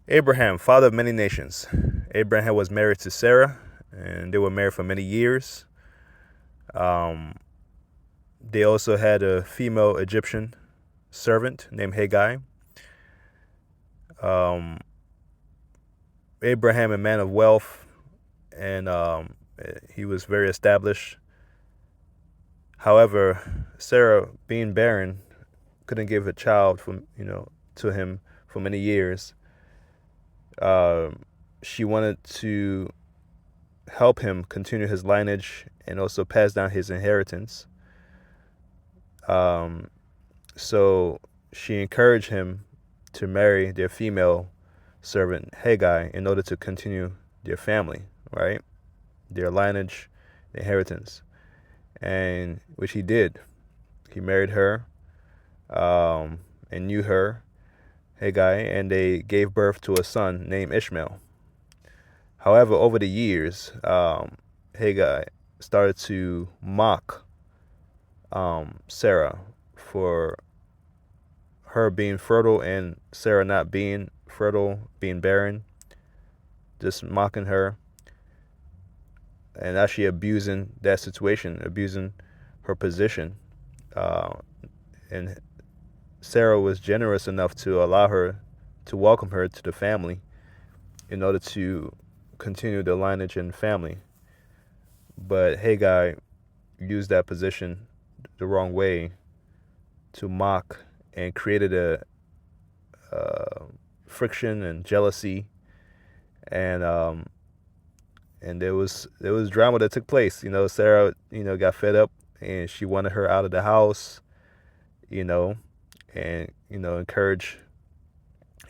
Abraham, father of many nations. Abraham was married to Sarah, and they were married for many years. Um, they also had a female Egyptian servant named Haggai. Um, Abraham, a man of wealth, and he was very established. However, Sarah, being barren, couldn't give a child to him for many years. Um, she wanted to help him continue his lineage and also pass down his inheritance. Um, so she encouraged him to marry their female servant Haggai in order to continue their family, right? Their lineage, inheritance, and which he did. He married her and knew her, Haggai, and they gave birth to a son named Ishmael. However, over the years, Haggai started to mock Sarah for her being fertile and Sarah not being fertile, being barren, just mocking her and actually abusing that situation, abusing her position. Uh, and Sarah was generous enough to allow her to welcome her to the family in order to continue the lineage and family. But Haggai used that position the wrong way to mock and created a friction and jealousy, and there was drama that took place. Sarah got fed up and she wanted her out of the house. You know, and encourage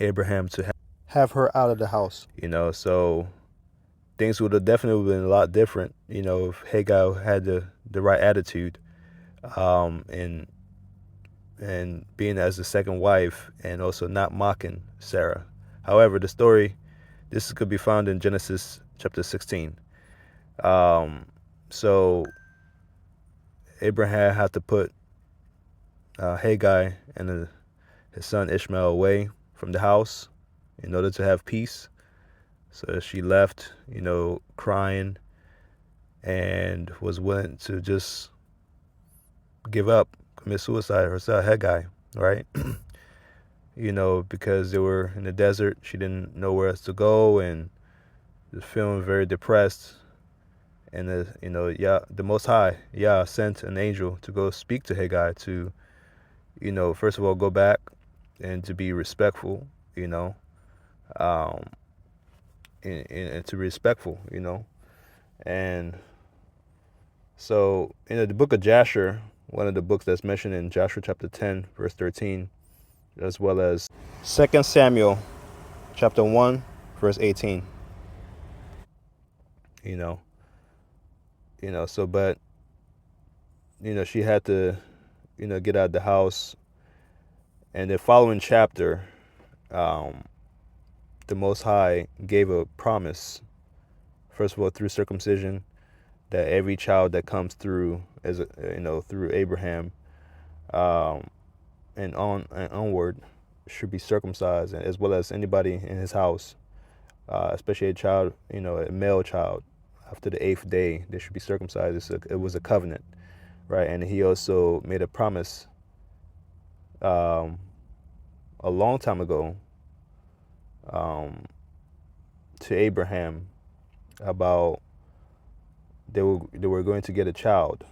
Abraham to have her out of the house. So things would have definitely been a lot different. If Hagar had the right attitude, and being as the second wife, and also not mocking Sarah. However, this could be found in Genesis chapter 16. So Abraham had to put Haggai and his son Ishmael away from the house in order to have peace. So she left, crying, and was willing to just give up, commit suicide herself, Haggai, right? Because they were in the desert. She didn't know where else to go and was feeling very depressed. And the Most High, sent an angel to go speak to Haggai to, first of all, go back and to be respectful, um, and to be respectful, And so, the Book of Jasher, one of the books that's mentioned in Joshua chapter 10, verse 13, as well as 2 Samuel chapter 1, verse 18, you know, but, she had to, get out of the house. And the following chapter, the Most High gave a promise, first of all, through circumcision, that every child that comes through, through Abraham, and onward, should be circumcised, as well as anybody in his house, especially a child, a male child. After the 8th day, they should be circumcised. It was a covenant, right? And he also made a promise a long time ago to Abraham about they were going to get a child,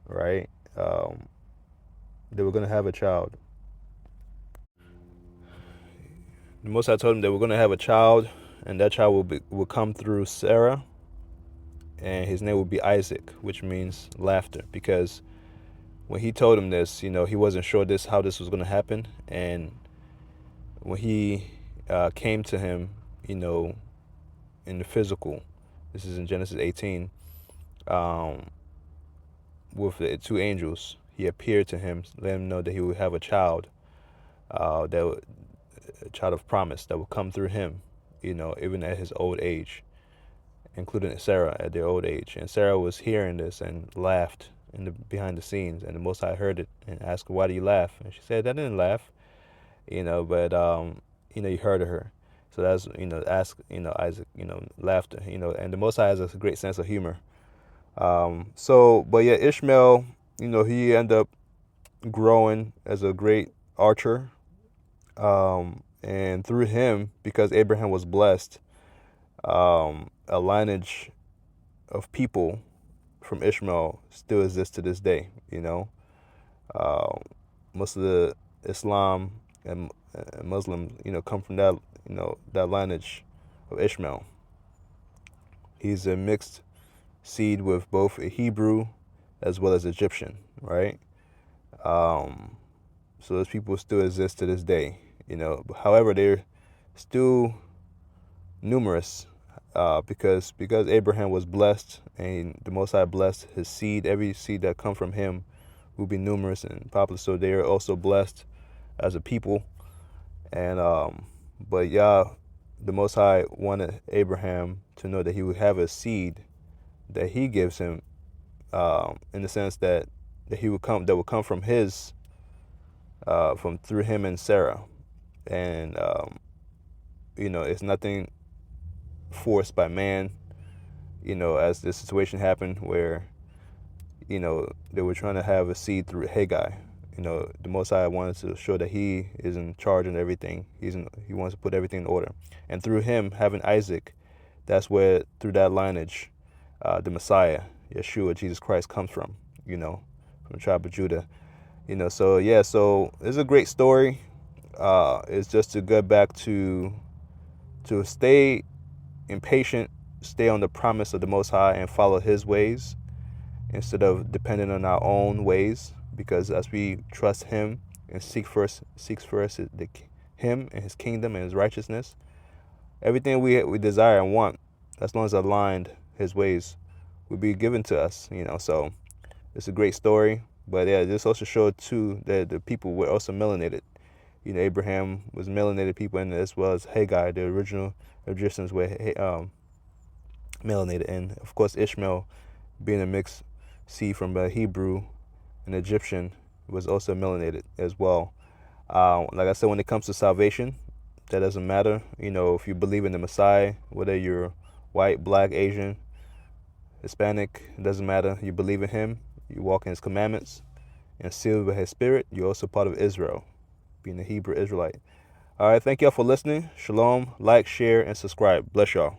right? They were going to have a child. The Most High told him they were going to have a child, and that child will come through Sarah, and his name will be Isaac, which means laughter. Because when he told him this, he wasn't sure how this was going to happen, and when he came to him, in the physical, this is in Genesis 18, with the two angels, he appeared to him, let him know that he would have a child, a child of promise that would come through him, even at his old age, including Sarah at their old age. And Sarah was hearing this and laughed behind the scenes, and the Most High heard it and asked her, "Why do you laugh?" And she said, "I didn't laugh," but he heard her. So that's, ask, Isaac, laughter, and the Most High has a great sense of humor. But yeah, Ishmael, he ended up growing as a great archer. And through him, because Abraham was blessed, a lineage of people from Ishmael still exists to this day. Uh, Most of the Islam and Muslims, come from that, that lineage of Ishmael. He's a mixed seed with both a Hebrew as well as Egyptian, right? Um, so those people still exist to this day. However, they're still numerous, because Abraham was blessed and the Most High blessed his seed. Every seed that come from him will be numerous and popular. So they are also blessed as a people. And but yeah, the Most High wanted Abraham to know that he would have a seed that he gives him, in the sense that he would come that would come from his from through him and Sarah. And it's nothing forced by man. As this situation happened where they were trying to have a seed through Haggai. The Most High wanted to show that he is in charge and everything. He wants to put everything in order. And through him having Isaac, that's where, through that lineage, the Messiah, Yeshua, Jesus Christ, comes from. From the tribe of Judah. So yeah, so it's a great story. It's just to get back to stay impatient, stay on the promise of the Most High, and follow His ways instead of depending on our own ways. Because as we trust Him and seek first Him and His kingdom and His righteousness, everything we desire and want, as long as aligned His ways, will be given to us. So it's a great story. But yeah, this also showed too that the people were also melanated. Abraham was melanated people, and as well as Haggai, the original Egyptians were melanated, and of course Ishmael, being a mixed seed from a Hebrew and Egyptian, was also melanated as well. Like I said, when it comes to salvation, that doesn't matter. If you believe in the Messiah, whether you're white, black, Asian, Hispanic, it doesn't matter. You believe in Him, you walk in His commandments, and sealed with His Spirit, you're also part of Israel, being a Hebrew Israelite. All right, thank y'all for listening. Shalom, like, share, and subscribe. Bless y'all.